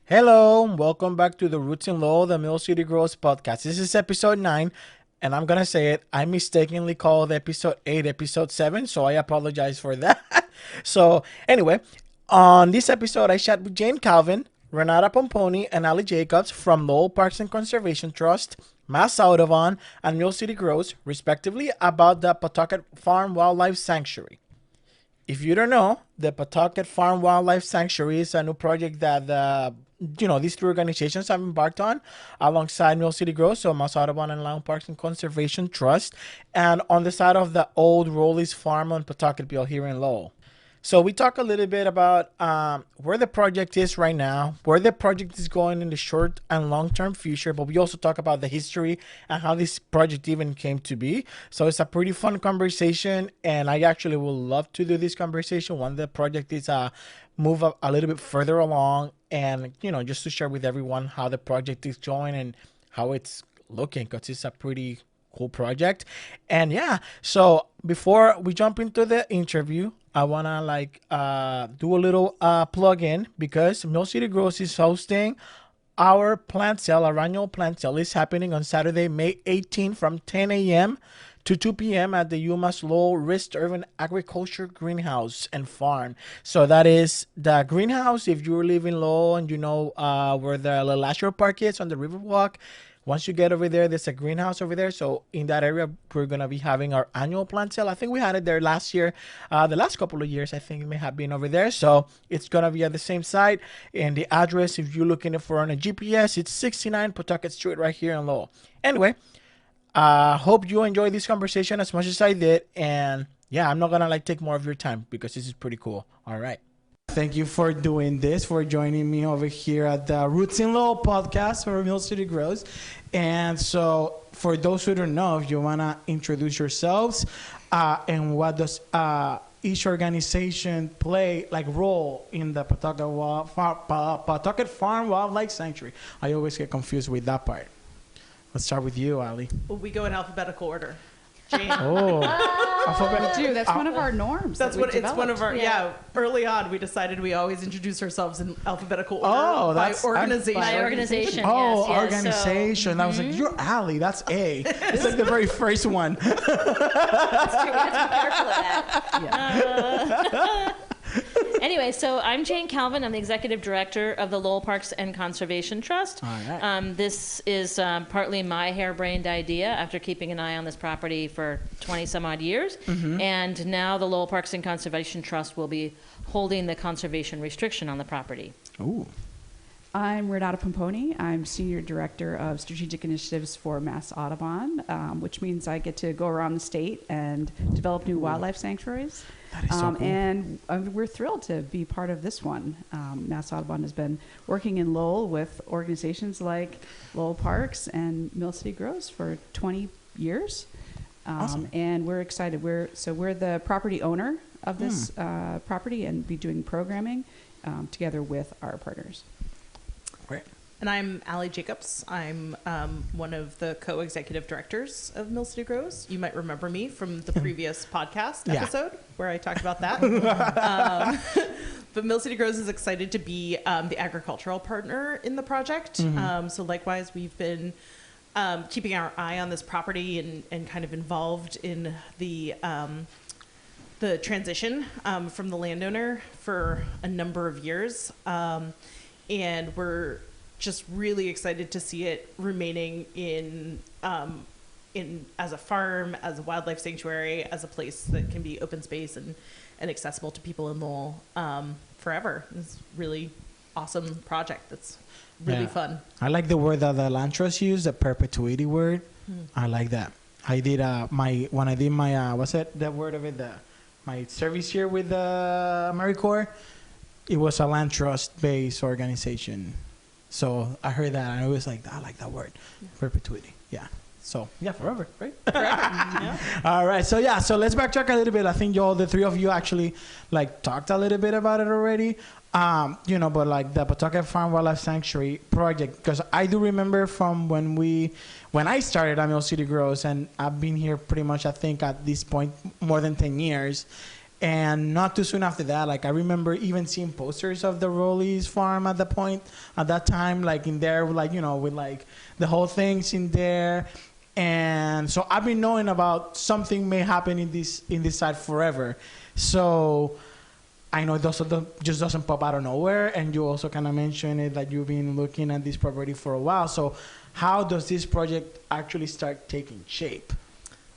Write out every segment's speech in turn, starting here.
Hello, welcome back to the Roots in Lowell, the Mill City Grows podcast. This is episode 9, and I'm going to say it. I mistakenly called episode 8 episode 7, so I apologize for that. So, anyway, on this episode, I chat with Jane Calvin, Renata Pomponi, and Ali Jacobs from Lowell Parks and Conservation Trust, Mass Audubon, and Mill City Grows, respectively, about the Pawtucket Farm Wildlife Sanctuary. If you don't know, the Pawtucket Farm Wildlife Sanctuary is a new project that these three organizations have embarked on alongside Mill City Grows, so Mass Audubon and Lowell Parks and Conservation Trust, and on the side of the old Rollie's farm on Pawtucketville here in Lowell. So we talk a little bit about where the project is right now, where the project is going in the short and long-term future, but we also talk about the history and how this project even came to be. So it's a pretty fun conversation, and I actually would love to do this conversation when the project is move a little bit further along, and just to share with everyone how the project is going and how it's looking, because it's a pretty cool project. And yeah, so before we jump into the interview, I want to do a little plug in, because Mill City Grows is hosting our plant sale. Our annual plant sale is happening on Saturday, May 18 from 10 a.m. to 2 p.m. at the UMass Lowell Rist Urban Agriculture Greenhouse and Farm. So that is the greenhouse. If you live in Lowell and you know where the Lasher Park is on the Riverwalk, once you get over there, there's a greenhouse over there. So in that area, we're going to be having our annual plant sale. I think we had it there last year. The last couple of years, I think it may have been over there. So it's going to be at the same site. And the address, if you're looking for on a GPS, it's 69 Pawtucket Street right here in Lowell. Anyway, hope you enjoyed this conversation as much as I did. And yeah, I'm not going to take more of your time, because this is pretty cool. All right. Thank you for doing this, for joining me over here at the Roots in Lowell podcast for Mill City Grows. And so for those who don't know, if you want to introduce yourselves and what does each organization play role in the Pawtucket Farm Wildlife Sanctuary. I always get confused with that part. Let's start with you, Ali. Well, we go in alphabetical order. Jane. Oh, We do. That's one of our norms. That's what it's one of our. Yeah. Early on, we decided we always introduce ourselves in alphabetical order. Oh, by that's organization. By organization. Oh, yes, organization. So, I was like, you're Ali. That's A. It's the very first one. That's true. We have to be careful of that. Yeah. Anyway, so I'm Jane Calvin. I'm the executive director of the Lowell Parks and Conservation Trust. All right. This is partly my harebrained idea after keeping an eye on this property for 20 some odd years. Mm-hmm. And now the Lowell Parks and Conservation Trust will be holding the conservation restriction on the property. Ooh. I'm Renata Pomponi. I'm Senior Director of Strategic Initiatives for Mass Audubon, which means I get to go around the state and develop new wildlife sanctuaries. That is so cool. And we're thrilled to be part of this one. Mass Audubon has been working in Lowell with organizations like Lowell Parks and Mill City Grows for 20 years. Awesome. And we're excited. We're the property owner of this property and be doing programming together with our partners. Great. And I'm Ali Jacobs. I'm one of the co-executive directors of Mill City Grows. You might remember me from the previous podcast episode where I talked about that. But Mill City Grows is excited to be the agricultural partner in the project. Mm-hmm. So likewise, we've been keeping our eye on this property and kind of involved in the transition from the landowner for a number of years. And we're just really excited to see it remaining in as a farm, as a wildlife sanctuary, as a place that can be open space and accessible to people in Lowell forever. It's a really awesome project that's really fun. I like the word that the land trust used, the perpetuity word. I like that. I did when I did my what's it, that word of it, my service here with the AmeriCorps. It was a land trust based organization. So I heard that and I was like, I like that word. Perpetuity. Yeah. So yeah, forever, right? Forever. Yeah. All right. So yeah, so let's backtrack a little bit. I think the three of you actually talked a little bit about it already. But the Pawtucket Farm Wildlife Sanctuary project, because I do remember from when I started at Mill City Grows, and I've been here pretty much, I think at this point, more than 10 years. And not too soon after that, like I remember even seeing posters of the Rollie's farm at that time, like in there, like, you know, with like the whole things in there. And so I've been knowing about something may happen in this site forever. So I know it also just doesn't pop out of nowhere. And you also kind of mentioned it that you've been looking at this property for a while. So how does this project actually start taking shape?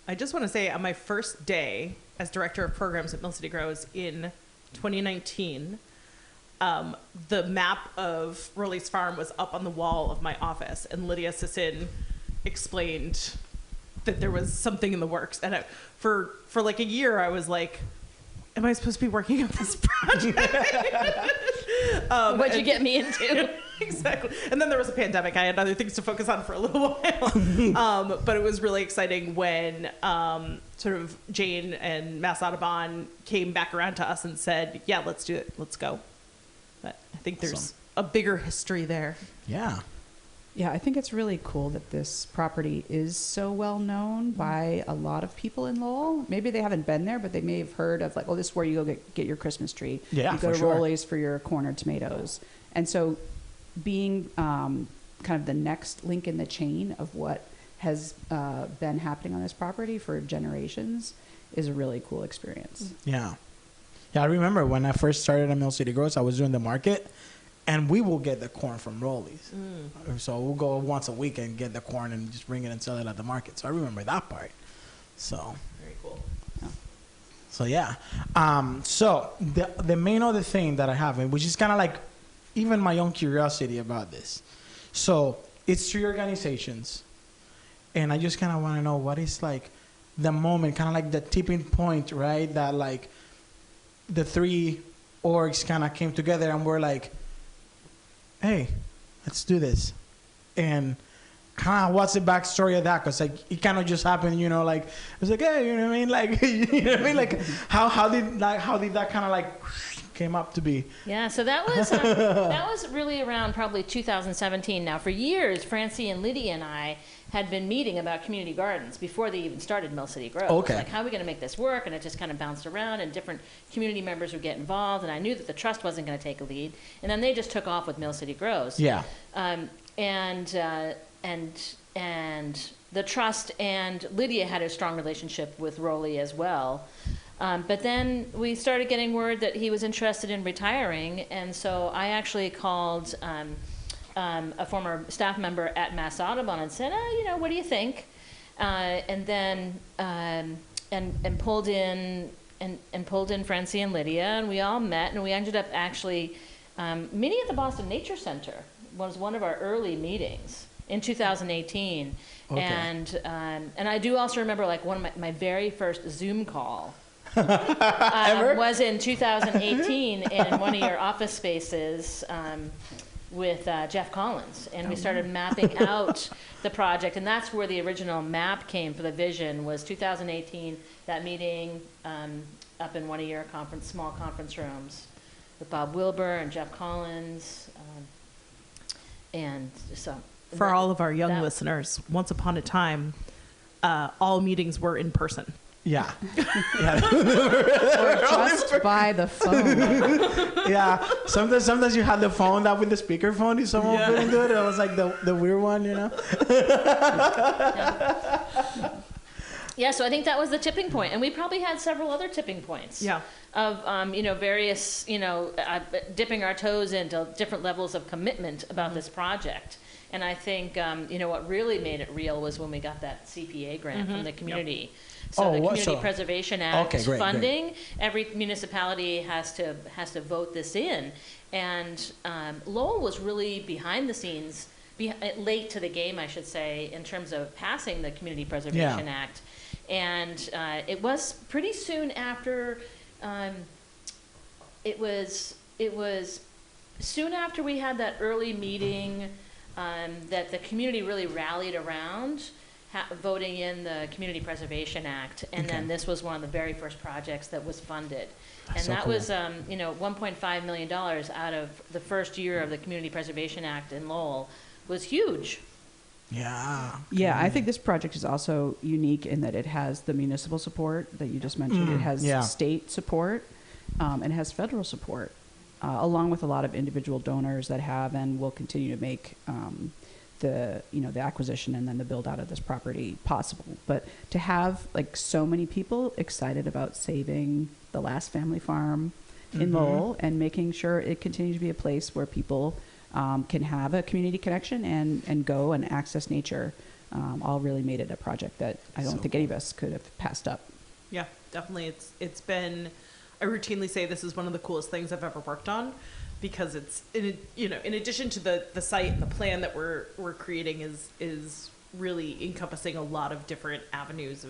I just want to say on my first day as director of programs at Mill City Grows in 2019, the map of Rollie's farm was up on the wall of my office, and Lydia Sisson explained that there was something in the works. And for like a year, I was like, am I supposed to be working on this project? What'd you get me into? Exactly. And then there was a pandemic. I had other things to focus on for a little while. But it was really exciting when sort of Jane and Mass Audubon came back around to us and said, yeah, let's do it. Let's go. But I think there's a bigger history there. Yeah. Yeah, I think it's really cool that this property is so well known by a lot of people in Lowell. Maybe they haven't been there, but they may have heard of like, oh, this is where you go get your Christmas tree. Yeah, you go to sure. Rollie's for your corn tomatoes. And so being kind of the next link in the chain of what has been happening on this property for generations is a really cool experience. Yeah. Yeah, I remember when I first started at Mill City Grows, I was doing the market. And we will get the corn from Rollie's. So we'll go once a week and get the corn and just bring it and sell it at the market. So I remember that part. So Very cool. So yeah. So the main other thing that I have, which is kind of like even my own curiosity about this. So it's 3 organizations. And I just kind of want to know what is like the moment, kind of like the tipping point, right? That like the 3 orgs kind of came together and were like, hey, let's do this. And kind of what's the backstory of that? Because like it kind of just happened, you know, like it was like, hey, you know what I mean? Like, you know what I mean? Like how did that kind of like came up to be? Yeah, so that was really around probably 2017. Now, for years, Francie and Lydia and I had been meeting about community gardens before they even started Mill City Grows. Okay. Like, how are we going to make this work? And it just kind of bounced around, and different community members would get involved. And I knew that the trust wasn't going to take a lead. And then they just took off with Mill City Grows. Yeah. And the trust and Lydia had a strong relationship with Rollie as well. But then we started getting word that he was interested in retiring, and so I actually called a former staff member at Mass Audubon and said, oh, you know, what do you think? And then and pulled in Francie and Lydia, and we all met, and we ended up actually meeting at the Boston Nature Center. Was one of our early meetings in 2018. Okay. And I do also remember like one of my very first Zoom call was in 2018 in one of your office spaces with Jeff Collins, and we started mapping out the project, and that's where the original map came for the vision. Was 2018, that meeting up in one of your small conference rooms with Bob Wilbur and Jeff Collins, and so For all of our young listeners, once upon a time, all meetings were in person. Yeah. Or just by the phone. Yeah. Sometimes you had the phone that with the speakerphone. If someone put into it, it was like the weird one, you know. Yeah, so I think that was the tipping point, and we probably had several other tipping points. Yeah. Of various dipping our toes into different levels of commitment about this project. And I think what really made it real was when we got that CPA grant from the community. So the Community Preservation Act funding, every municipality has to vote this in. And Lowell was really behind the scenes, late to the game, I should say, in terms of passing the Community Preservation Act. And it was pretty soon after. It was soon after we had that early meeting that the community really rallied around voting in the Community Preservation Act, and then this was one of the very first projects that was funded. And so that cool. was $1.5 million out of the first year of the Community Preservation Act in Lowell was huge. Yeah. Yeah, I think this project is also unique in that it has the municipal support that you just mentioned. It has state support, and has federal support, along with a lot of individual donors that have and will continue to make the acquisition and then the build out of this property possible. But to have like so many people excited about saving the last family farm in Lowell and making sure it continues to be a place where people can have a community connection and go and access nature, all really made it a project that I don't think any of us could have passed up. Yeah, definitely. It's been, I routinely say this is one of the coolest things I've ever worked on, because it's in addition to the site and the plan that we're creating is really encompassing a lot of different avenues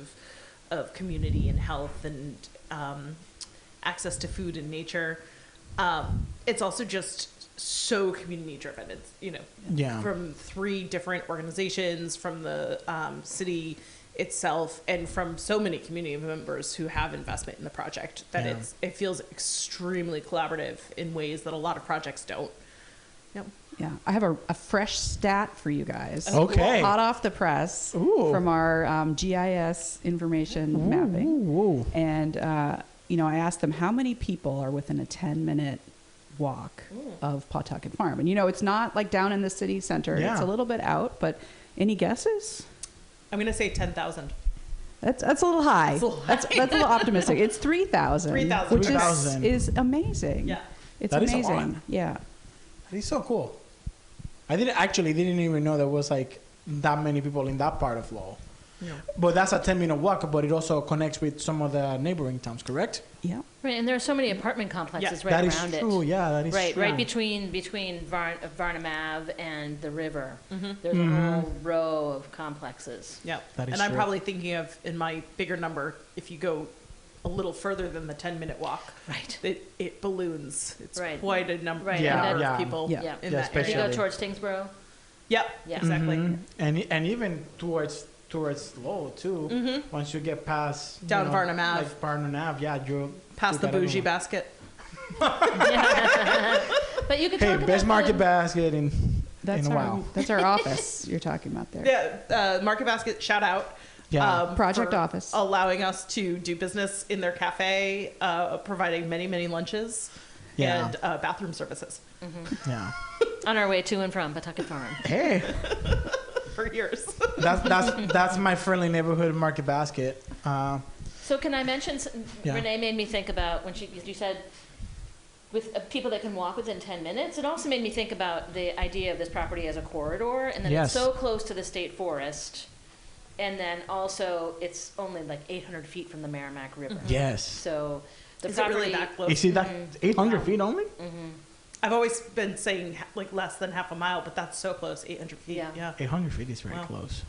of community and health and access to food and nature. It's also just so community driven. It's from 3 different organizations, from the city itself, and from so many community members who have investment in the project, that it feels extremely collaborative in ways that a lot of projects don't. Yep. Yeah, I have a fresh stat for you guys. Okay. Hot off the press. Ooh. From our GIS information mapping. Ooh. And, I asked them how many people are within a 10-minute walk of Pawtucket Farm. And, it's not like down in the city center. Yeah. It's a little bit out, but any guesses? I'm going to say 10,000. That's a little high. That's a That's a little optimistic. It's 3,000. 3,000. Which 3,000. is amazing. Yeah. It's That is a amazing. lot. Yeah. It's so cool. I didn't even know there was like that many people in that part of Lowell. Yeah. But that's a 10-minute walk, but it also connects with some of the neighboring towns, correct? Yeah. Right, and there are so many apartment complexes That right is around true. it. Yeah, that is Right, true. right between Varnum Ave and the river. Mm-hmm. There's a whole row of complexes. Yeah. That is And I'm true. probably thinking of, in my bigger number, if you go a little further than the 10-minute walk, Right. it balloons. It's Right. quite a number, Right. number Yeah. of people Yeah. Yeah. in Yeah, that If you area. go Especially- towards Tingsboro, Yep, Yeah. exactly. Mhm. And even towards Lowell too. Mm-hmm. Once you get past Down Varnum Ave. like Varnum Ave, you're Past the you got bougie everyone. basket. but you could Hey, talk best about market the, basket in That's a our while. that's our office you're talking about there. Yeah, Market Basket, shout out. Yeah. Project for office. allowing us to do business in their cafe, providing many, many lunches Yeah. and bathroom services Yeah. on our way to and from Pawtucket Farm. Hey, for years. that's my friendly neighborhood market basket. So can I mention, Yeah. Renee made me think about when you said with people that can walk within 10 minutes, it also made me think about the idea of this property as a corridor, and then Yes. it's so close to the state forest, and then also it's only like 800 feet from the Merrimack River. Yes. So the Is property, it really that close? You see that 800 Wow. feet only? I've always been saying like less than half a mile, but that's so close, 800 feet. Yeah. Yeah. 800 feet is very Wow. close.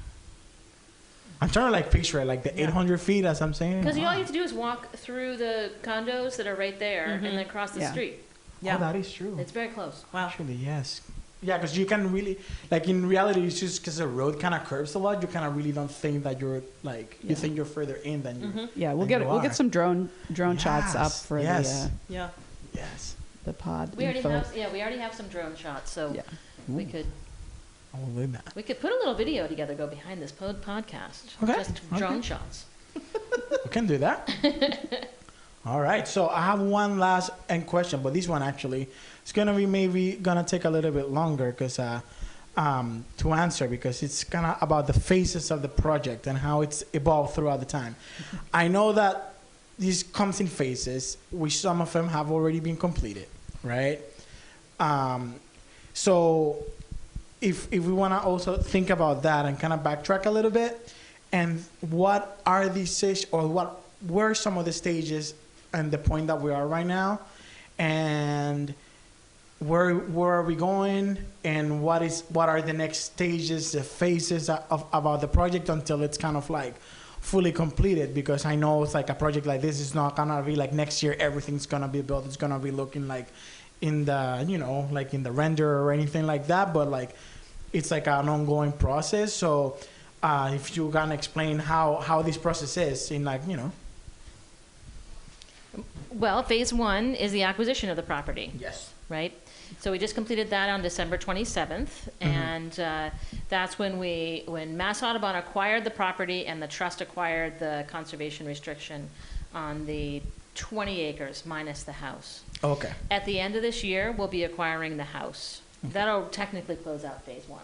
I'm trying to like picture it, like the 800 feet as I'm saying. because all Wow. you have to do is walk through the condos that are right there, and then cross the Yeah. street. Yeah. Oh, that is true. It's very close. Wow. Actually, yes. Yeah, because you can really, like in reality, it's just because the road kind of curves a lot. You kind of really don't think that you're like, you think you're further in than you. Yeah, we'll than get you we'll are. get some drone shots up Yes, for yes. Yeah. Yes. the pod We already info. have, we already have some drone shots, so Yeah. we could I will do that. put a little video together, go behind this podcast, Okay, just drone shots. We can do that. All right. So I have one last end question, but this one actually is gonna be maybe gonna take a little bit longer because to answer because it's kind of about the phases of the project and how it's evolved throughout the time. I know that this comes in phases, which some of them have already been completed, right? So if we want to also think about that and kind of backtrack a little bit, and what are these stages, or what were some of the stages and the point that we are right now, and where are we going, and what are the next stages, the phases of about the project until it's kind of like fully completed? Because I know it's like a project like this is not gonna be like next year everything's gonna be built. It's gonna be looking like in the like in the render or anything like that, but like it's like an ongoing process. So if you can explain how this process is in like Well, phase one is the acquisition of the property. Yes. right? So we just completed that on December 27th, and that's when Mass Audubon acquired the property and the trust acquired the conservation restriction on the 20 acres minus the house. Okay. At the end of this year, we'll be acquiring the house. That'll technically close out phase 1.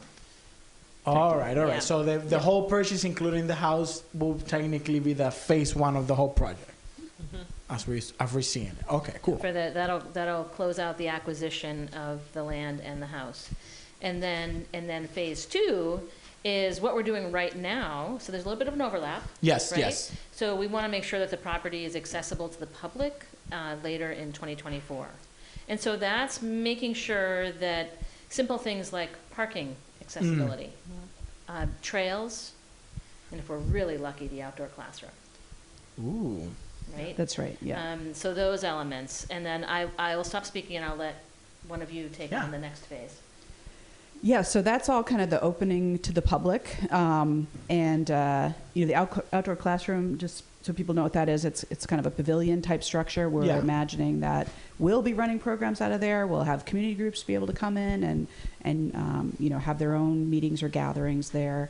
All right. Yeah. So the whole purchase, including the house, will technically be the phase 1 of the whole project, as we're seeing it. Okay, cool. That'll close out the acquisition of the land and the house. And then phase 2 is what we're doing right now. So there's a little bit of an overlap. Yes, right? yes. So we want to make sure that the property is accessible to the public later in 2024. And so that's making sure that simple things like parking accessibility, trails, and if we're really lucky, the outdoor classroom. Ooh. Right? That's right, yeah. So those elements. And then I will stop speaking and I'll let one of you take on the next phase. Yeah, so that's all kind of the opening to the public. The outdoor classroom, just so people know what that is, it's kind of a pavilion type structure. We're imagining that we'll be running programs out of there. We'll have community groups be able to come in and have their own meetings or gatherings there.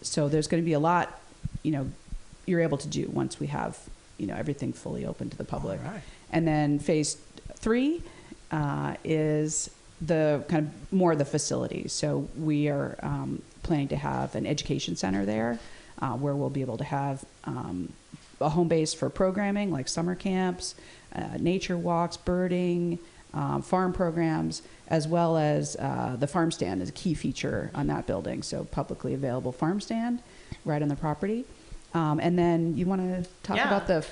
So there's going to be a lot, you're able to do once we have, everything fully open to the public. All right. And then phase 3 is the kind of more the facilities. So we are planning to have an education center there where we'll be able to have a home base for programming like summer camps, nature walks, birding, farm programs, as well as the farm stand is a key feature on that building. So publicly available farm stand right on the property. And then you want to talk about the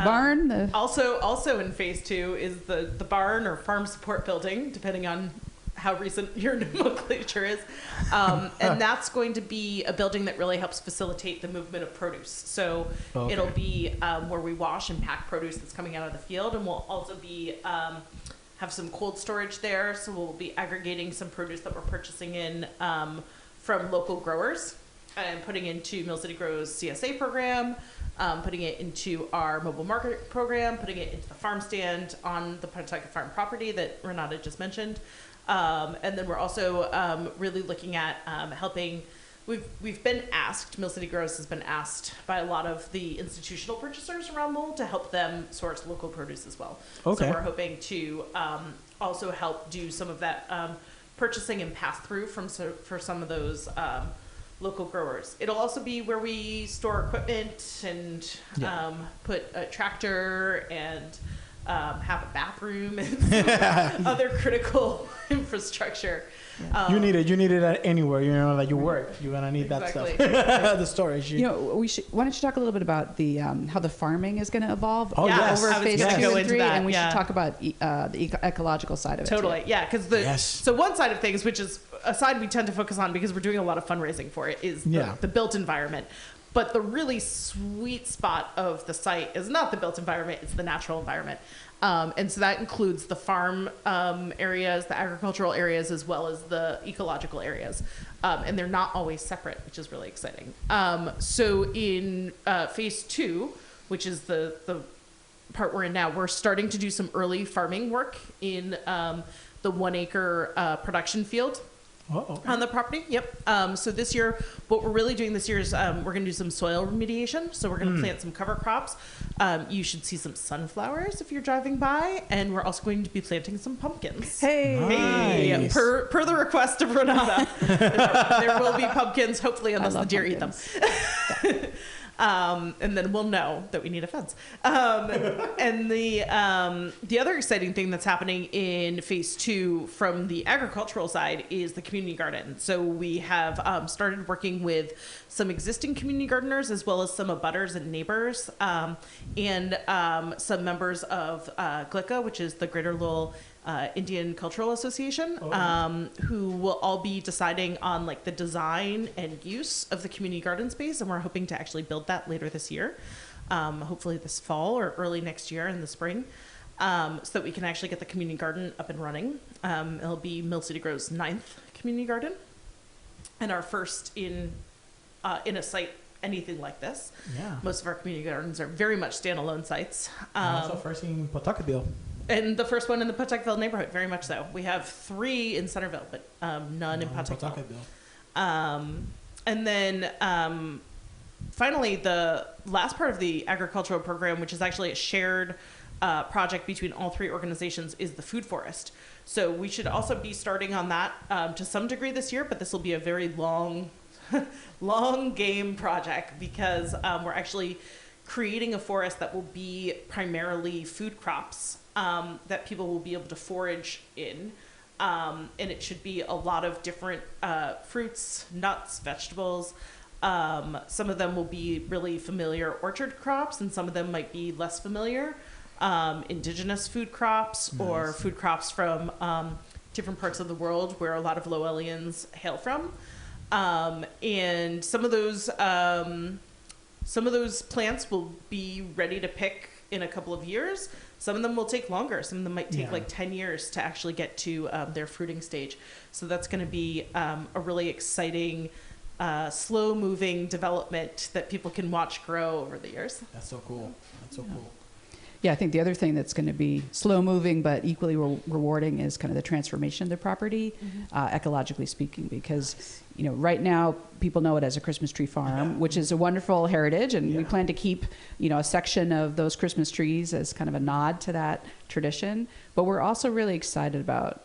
barn? Also in phase 2 is the barn or farm support building, depending on how recent your nomenclature is. And that's going to be a building that really helps facilitate the movement of produce. So it'll be where we wash and pack produce that's coming out of the field, and we'll also be have some cold storage there. So we'll be aggregating some produce that we're purchasing in from local growers and putting into Mill City Grow's CSA program, putting it into our mobile market program, putting it into the farm stand on the Pawtucket Farm property that Renata just mentioned. And then we're also really looking at helping. We've been asked, Mill City Grows has been asked by a lot of the institutional purchasers around Lowell to help them source local produce as well. Okay. So we're hoping to also help do some of that purchasing and pass through for some of those local growers. It'll also be where we store equipment and put a tractor and have a bathroom and other critical infrastructure. You need it anywhere, that you work. You're going to need that stuff. The storage. Why don't you talk a little bit about the how the farming is going to evolve over phase 2 and 3, and we should talk about the ecological side of it. Totally, because so one side of things, which is a side we tend to focus on because we're doing a lot of fundraising for it, is the built environment. But the really sweet spot of the site is not the built environment, it's the natural environment. And so that includes the farm areas, the agricultural areas, as well as the ecological areas. And they're not always separate, which is really exciting. So in phase 2, which is the part we're in now, we're starting to do some early farming work in the 1 acre production field. On the property. Yep. So this year, what we're really doing this year is we're going to do some soil remediation. So we're going to plant some cover crops. You should see some sunflowers if you're driving by, and we're also going to be planting some pumpkins. Nice. Per the request of Renata, there will be pumpkins. Hopefully, unless the deer eat them. And then we'll know that we need a fence. And the other exciting thing that's happening in phase 2 from the agricultural side is the community garden. So we have started working with some existing community gardeners as well as some abutters and neighbors and some members of GLICA, which is the Greater Lowell Indian Cultural Association, who will all be deciding on the design and use of the community garden space, and we're hoping to actually build that later this year, hopefully this fall or early next year in the spring, so that we can actually get the community garden up and running. It'll be Mill City Grow's 9th community garden, and our first in a site anything like this. Yeah. Most of our community gardens are very much standalone sites. And also first in Pawtucketville. And the first one in the Pawtucketville neighborhood, very much so. We have 3 in Centerville, but none in Pawtucketville. And then finally, the last part of the agricultural program, which is actually a shared project between all 3 organizations, is the food forest. So we should also be starting on that to some degree this year, but this will be a very long game project, because we're actually creating a forest that will be primarily food crops that people will be able to forage in. And it should be a lot of different fruits, nuts, vegetables. Some of them will be really familiar orchard crops, and some of them might be less familiar. Indigenous food crops, or food crops from different parts of the world where a lot of Lowellians hail from. And some of those plants will be ready to pick in a couple of years. Some of them will take longer. Some of them might take like 10 years to actually get to their fruiting stage. So that's going to be a really exciting, slow-moving development that people can watch grow over the years. That's so cool. That's so cool. Yeah, I think the other thing that's going to be slow moving but equally rewarding is kind of the transformation of the property, ecologically speaking, because right now people know it as a Christmas tree farm, which is a wonderful heritage, and we plan to keep a section of those Christmas trees as kind of a nod to that tradition. But we're also really excited about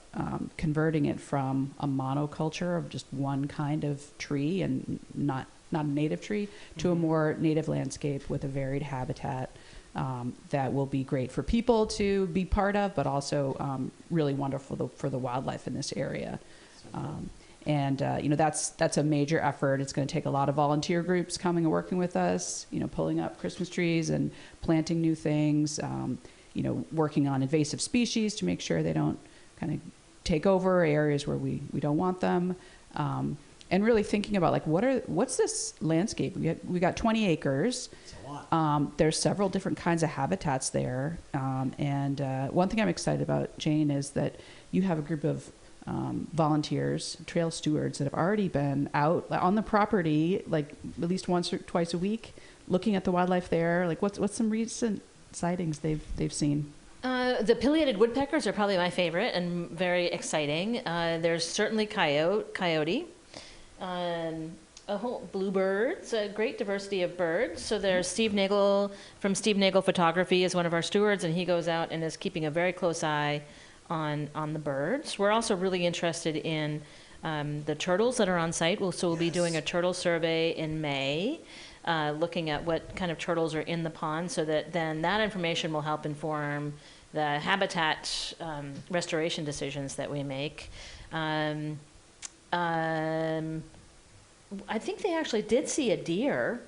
converting it from a monoculture of just one kind of tree and not a native tree to a more native landscape with a varied habitat. That will be great for people to be part of, but also really wonderful for the wildlife in this area. That's a major effort. It's going to take a lot of volunteer groups coming and working with us, pulling up Christmas trees and planting new things, working on invasive species to make sure they don't kind of take over areas where we don't want them. And really thinking about what's this landscape? We got 20 acres. There's several different kinds of habitats there. And one thing I'm excited about, Jane, is that you have a group of volunteers, trail stewards, that have already been out on the property, like at least once or twice a week, looking at the wildlife there. Like what's some recent sightings they've seen? The pileated woodpeckers are probably my favorite and very exciting. There's certainly coyote. A whole bluebirds, a great diversity of birds. So there's Steve Nagel from Steve Nagel Photography is one of our stewards, and he goes out and is keeping a very close eye on the birds. We're also really interested in the turtles that are on site. We'll be doing a turtle survey in May, looking at what kind of turtles are in the pond, so that then that information will help inform the habitat restoration decisions that we make. I think they actually did see a deer.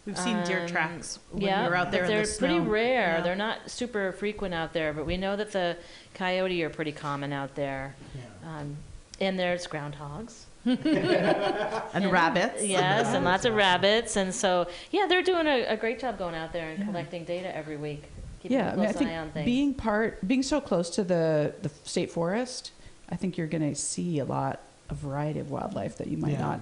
We've seen deer tracks when we were out there but in they're the snow. pretty rare. Yeah. They're not super frequent out there, but we know that the coyote are pretty common out there. Yeah. And there's groundhogs. and rabbits. Yes, and lots of rabbits. And so, they're doing a great job going out there and collecting data every week. Keeping a close eye on things. Being so close to the state forest, I think you're going to see a lot of variety of wildlife that you might not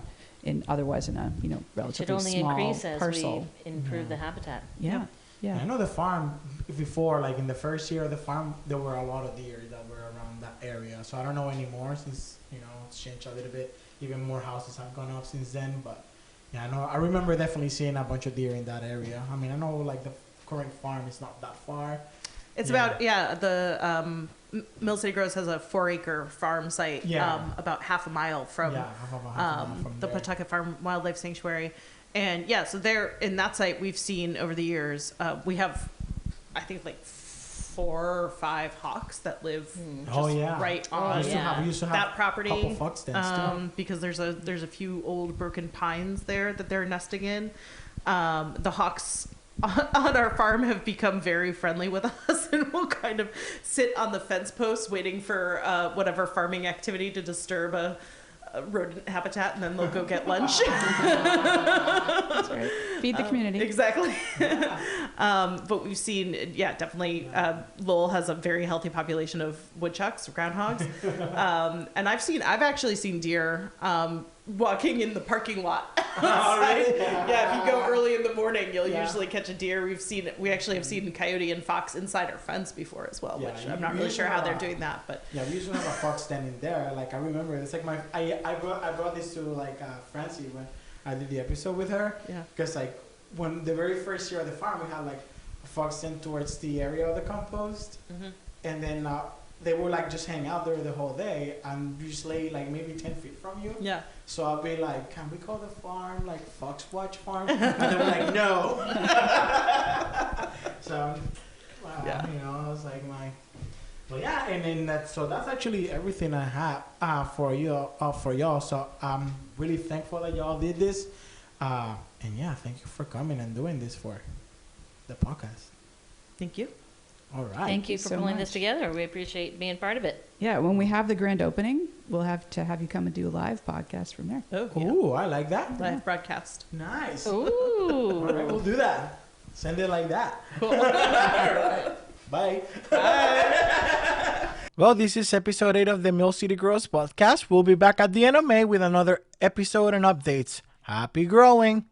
otherwise in a relatively should only small increase as parcel. we improve the habitat. Yeah. I know the farm before, like in the first year of the farm, there were a lot of deer that were around that area. So I don't know anymore since it's changed a little bit. Even more houses have gone up since then. But I remember definitely seeing a bunch of deer in that area. I mean, I know like the current farm is not that far. It's about the Mill City Grows has a 4-acre farm site about half a mile from the Pawtucket Farm Wildlife Sanctuary. And so there in that site we've seen over the years, we have I think like 4 or 5 hawks that live right on that property. Couple fox dens because there's a few old broken pines there that they're nesting in. The hawks on our farm have become very friendly with us, and will kind of sit on the fence posts waiting for whatever farming activity to disturb a rodent habitat, and then they'll go get lunch. That's right. Feed the community. Exactly. But we've seen, definitely Lowell has a very healthy population of woodchucks, groundhogs. And I've actually seen deer walking in the parking lot. Really? Yeah, if you go early in the morning, you'll usually catch a deer. We actually have seen coyote and fox inside our fence before as well, which I'm not really sure how they're doing that, but yeah, we usually have a fox standing there. Like I remember, it's like I brought this to like Francie when I did the episode with her. Yeah. Because like when the very first year at the farm, we had like a fox stand towards the area of the compost, and then they would like just hang out there the whole day and usually like maybe 10 feet from you. yeah. So I'll be like, can we call the farm like Fox Watch Farm? And they were like, no. So, you know, I was like, well, yeah, and then that's actually everything I have for y'all. So I'm really thankful that y'all did this. And yeah, thank you for coming and doing this for the podcast. Thank you. All right. Thank you for so pulling this much. together. We appreciate being part of it. Yeah, when we have the grand opening, we'll have to have you come and do a live podcast from there. Oh, yeah. Ooh, I like that. Live broadcast. Nice. Ooh. All right, we'll do that. Send it like that. Cool. All right. Bye. Well, this is episode 8 of the Mill City Grows podcast. We'll be back at the end of May with another episode and updates. Happy growing.